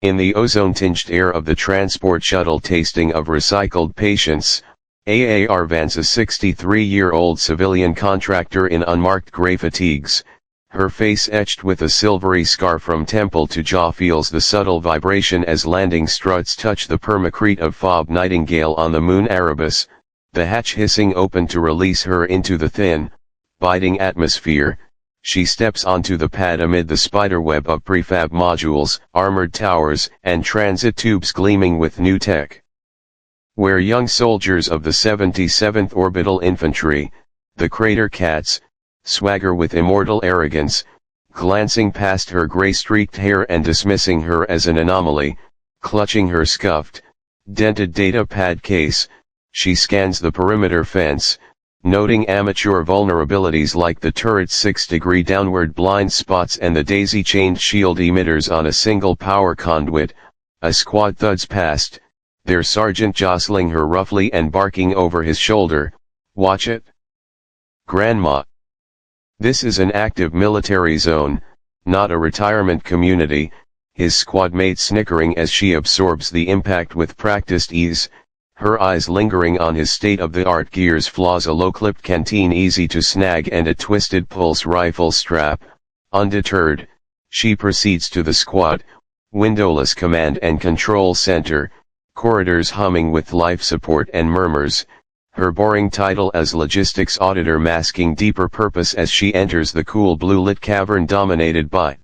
In the ozone-tinged air of the transport shuttle tasting of recycled patience, AAR Vance, a 63-year-old civilian contractor in unmarked gray fatigues, her face etched with a silvery scar from temple to jaw, feels the subtle vibration as landing struts touch the permacrete of Fob Nightingale on the moon Erebus, the hatch hissing open to release her into the thin, biting atmosphere. She steps onto the pad amid the spiderweb of prefab modules, armored towers, and transit tubes gleaming with new tech. Where young soldiers of the 77th Orbital Infantry, the Crater Cats, swagger with immortal arrogance, glancing past her gray-streaked hair and dismissing her as an anomaly, clutching her scuffed, dented data pad case, she scans the perimeter fence, noting amateur vulnerabilities like the turret's 6-degree downward blind spots and the daisy-chained shield emitters on a single power conduit. A squad thuds past, their sergeant jostling her roughly and barking over his shoulder, "Watch it, Grandma." This is an active military zone, not a retirement community, his squad mate snickering as she absorbs the impact with practiced ease, her eyes lingering on his state-of-the-art gears, flaws, a low-clipped canteen easy to snag, and a twisted pulse rifle strap. Undeterred, she proceeds to the squad, windowless command and control center, corridors humming with life support and murmurs, her boring title as logistics auditor masking deeper purpose as she enters the cool blue-lit cavern dominated by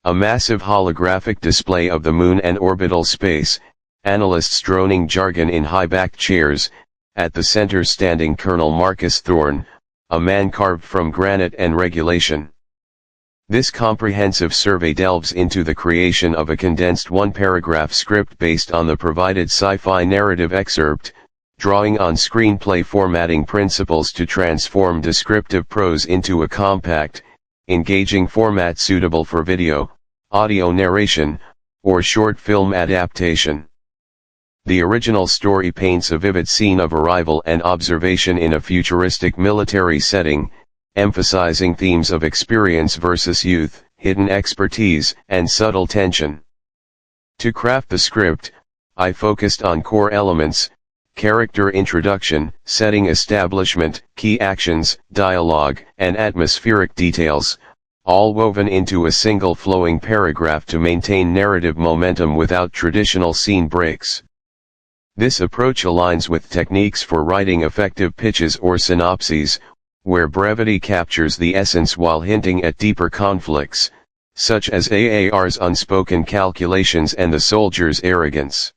a massive holographic display of the moon and orbital space, analysts droning jargon in high-backed chairs, at the center standing Colonel Marcus Thorne, a man carved from granite and regulation. This comprehensive survey delves into the creation of a condensed one-paragraph script based on the provided sci-fi narrative excerpt, drawing on screenplay formatting principles to transform descriptive prose into a compact, engaging format suitable for video, audio narration, or short film adaptation. The original story paints a vivid scene of arrival and observation in a futuristic military setting, emphasizing themes of experience versus youth, hidden expertise, and subtle tension. To craft the script, I focused on core elements: character introduction, setting establishment, key actions, dialogue, and atmospheric details, all woven into a single flowing paragraph to maintain narrative momentum without traditional scene breaks. This approach aligns with techniques for writing effective pitches or synopses, where brevity captures the essence while hinting at deeper conflicts, such as AAR's unspoken calculations and the soldier's arrogance.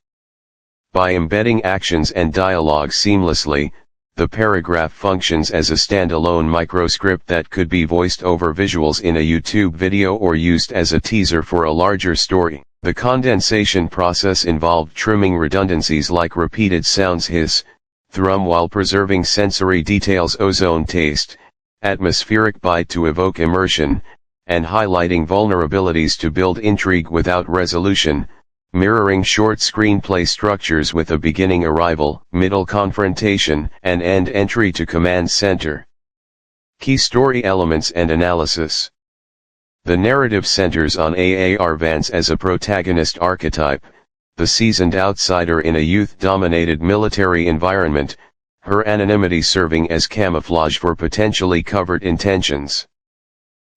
By embedding actions and dialogue seamlessly, the paragraph functions as a standalone microscript that could be voiced over visuals in a YouTube video or used as a teaser for a larger story. The condensation process involved trimming redundancies like repeated sounds, hiss, thrum, while preserving sensory details, ozone taste, atmospheric bite to evoke immersion, and highlighting vulnerabilities to build intrigue without resolution, mirroring short screenplay structures with a beginning arrival, middle confrontation, and end entry to command center. Key story elements and analysis. The narrative centers on AAR Vance as a protagonist archetype, the seasoned outsider in a youth-dominated military environment, her anonymity serving as camouflage for potentially covert intentions.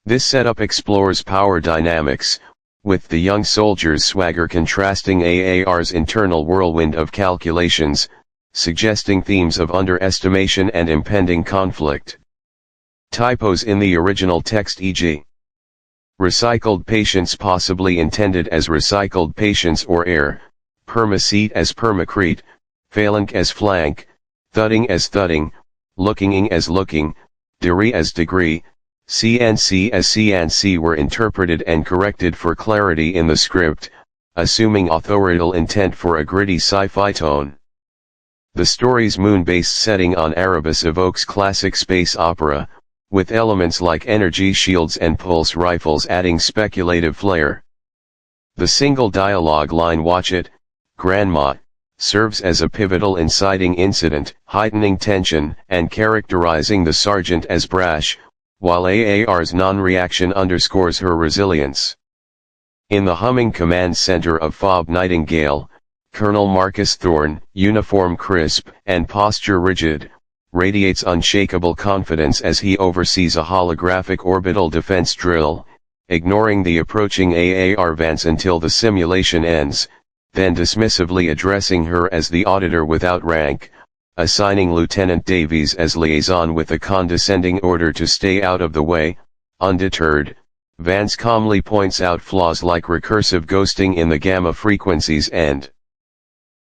This setup explores power dynamics, with the young soldier's swagger contrasting AAR's internal whirlwind of calculations, suggesting themes of underestimation and impending conflict. Typos in the original text, e.g. recycled patience possibly intended as recycled patience or air, permaseat as permacrete, phalanx as flank, thudding as thudding, lookinging as looking, degree as degree, CNC as CNC were interpreted and corrected for clarity in the script, assuming authorial intent for a gritty sci-fi tone. The story's moon-based setting on Erebus evokes classic space opera, with elements like energy shields and pulse rifles adding speculative flair. The single dialogue line "Watch it, Grandma," serves as a pivotal inciting incident, heightening tension and characterizing the sergeant as brash, while AAR's non-reaction underscores her resilience. In the humming command center of Fob Nightingale, Colonel Marcus Thorne, uniform crisp and posture rigid, radiates unshakable confidence as he oversees a holographic orbital defense drill, ignoring the approaching AAR Vance until the simulation ends, then dismissively addressing her as the auditor without rank, assigning Lieutenant Davies as liaison with a condescending order to stay out of the way. Undeterred, Vance calmly points out flaws like recursive ghosting in the gamma frequencies and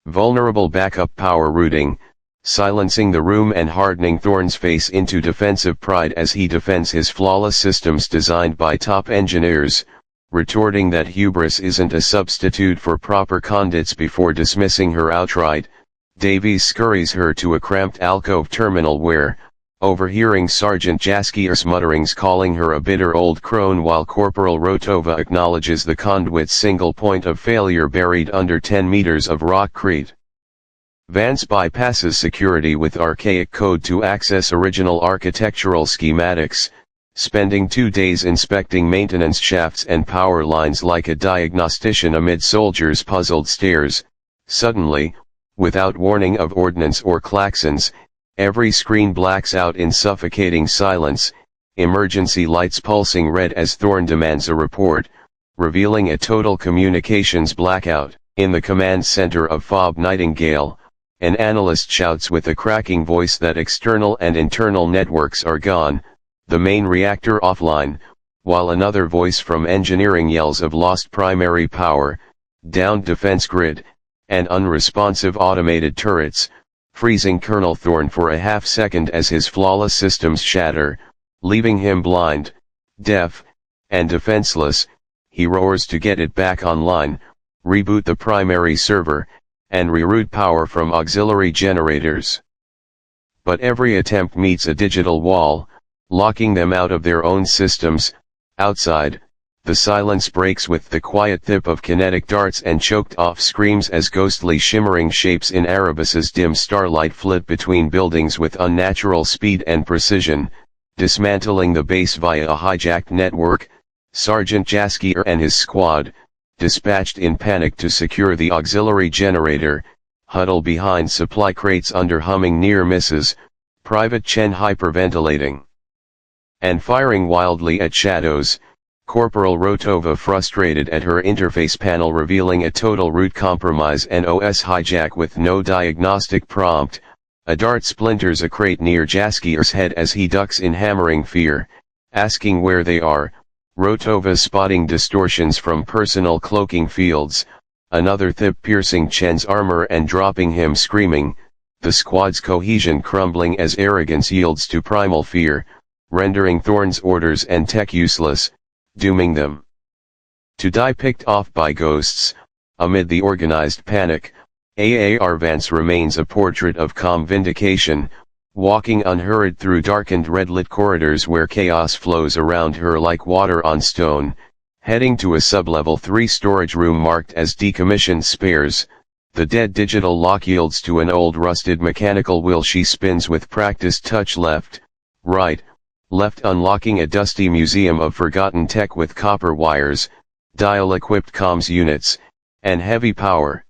vulnerable backup power routing, silencing the room and hardening Thorne's face into defensive pride as he defends his flawless systems designed by top engineers, retorting that hubris isn't a substitute for proper conduits. Before dismissing her outright, Davies scurries her to a cramped alcove terminal where, overhearing Sergeant Jaskier's mutterings calling her a bitter old crone while Corporal Rotova acknowledges the conduit's single point of failure buried under 10 meters of rockcrete. Vance bypasses security with archaic code to access original architectural schematics, spending 2 days inspecting maintenance shafts and power lines like a diagnostician amid soldiers' puzzled stares. Suddenly, without warning of ordnance or klaxons, every screen blacks out in suffocating silence, emergency lights pulsing red as Thorne demands a report, revealing a total communications blackout. In the command center of Fob Nightingale, an analyst shouts with a cracking voice that external and internal networks are gone, the main reactor offline, while another voice from engineering yells of lost primary power, downed defense grid, and unresponsive automated turrets, freezing Colonel Thorne for a half-second as his flawless systems shatter, leaving him blind, deaf, and defenseless. He roars to get it back online, reboot the primary server, and reroute power from auxiliary generators. But every attempt meets a digital wall, locking them out of their own systems. Outside, the silence breaks with the quiet thip of kinetic darts and choked-off screams as ghostly shimmering shapes in Erebus's dim starlight flit between buildings with unnatural speed and precision, dismantling the base via a hijacked network. Sergeant Jaskier and his squad, dispatched in panic to secure the auxiliary generator, huddle behind supply crates under humming near misses, Private Chen hyperventilating and firing wildly at shadows. Corporal Rotova frustrated at her interface panel revealing a total root compromise and OS hijack with no diagnostic prompt. A dart splinters a crate near Jaskier's head as he ducks in hammering fear, asking where they are. Rotova spotting distortions from personal cloaking fields, another thip piercing Chen's armor and dropping him screaming, the squad's cohesion crumbling as arrogance yields to primal fear, rendering Thorne's orders and tech useless, dooming them to die picked off by ghosts. Amid the organized panic, AAR Vance remains a portrait of calm vindication, walking unhurried through darkened red-lit corridors where chaos flows around her like water on stone, heading to a sub-level 3 storage room marked as decommissioned spares. The dead digital lock yields to an old rusted mechanical wheel she spins with practiced touch left, right, left, unlocking a dusty museum of forgotten tech with copper wires, dial-equipped comms units, and heavy power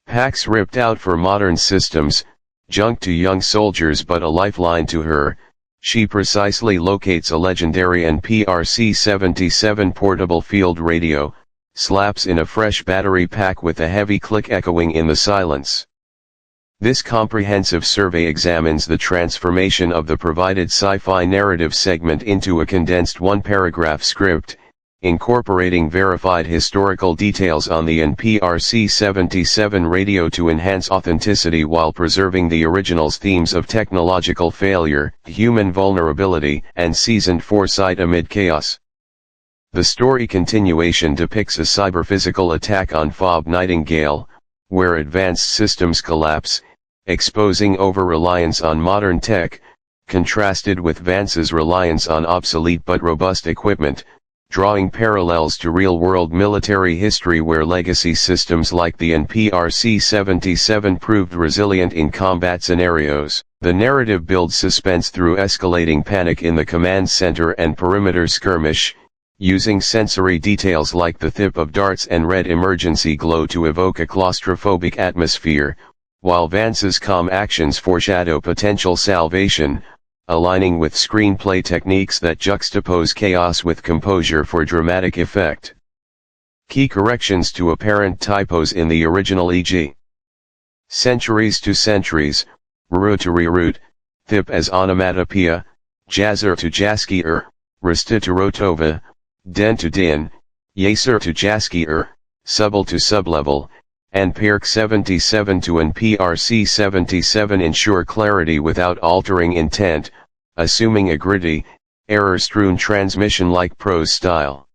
packs ripped out for modern systems, junk to young soldiers but a lifeline to her. She precisely locates a legendary NPRC-77 portable field radio, slaps in a fresh battery pack with a heavy click echoing in the silence. This comprehensive survey examines the transformation of the provided sci-fi narrative segment into a condensed one-paragraph script, incorporating verified historical details on the NPRC-77 radio to enhance authenticity while preserving the original's themes of technological failure, human vulnerability, and seasoned foresight amid chaos. The story continuation depicts a cyber-physical attack on Fob Nightingale, where advanced systems collapse, exposing over-reliance on modern tech, contrasted with Vance's reliance on obsolete but robust equipment, drawing parallels to real-world military history where legacy systems like the NPRC-77 proved resilient in combat scenarios. The narrative builds suspense through escalating panic in the command center and perimeter skirmish, using sensory details like the thip of darts and red emergency glow to evoke a claustrophobic atmosphere, while Vance's calm actions foreshadow potential salvation, aligning with screenplay techniques that juxtapose chaos with composure for dramatic effect. Key corrections to apparent typos in the original, e.g. centuries to centuries, root to reroot, thip as onomatopoeia, jazzer to jaskier, rista to rotova, den to din, yaser to jaskier, subble to sublevel, and PERC 77 to an PRC 77 ensure clarity without altering intent, assuming a gritty, error-strewn transmission-like prose style.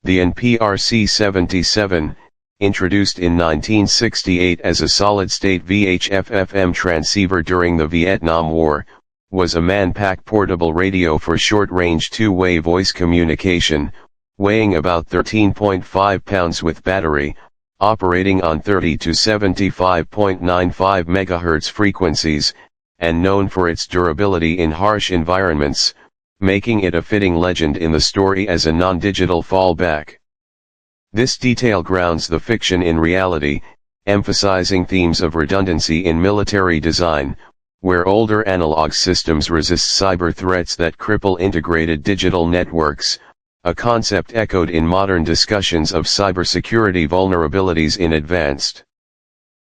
The NPRC 77, introduced in 1968 as a solid-state VHF-FM transceiver during the Vietnam War, was a man-pack portable radio for short-range two-way voice communication, weighing about 13.5 pounds with battery, operating on 30 to 75.95 MHz frequencies, and known for its durability in harsh environments, making it a fitting legend in the story as a non-digital fallback. This detail grounds the fiction in reality, emphasizing themes of redundancy in military design, where older analog systems resist cyber threats that cripple integrated digital networks, a concept echoed in modern discussions of cybersecurity vulnerabilities in advanced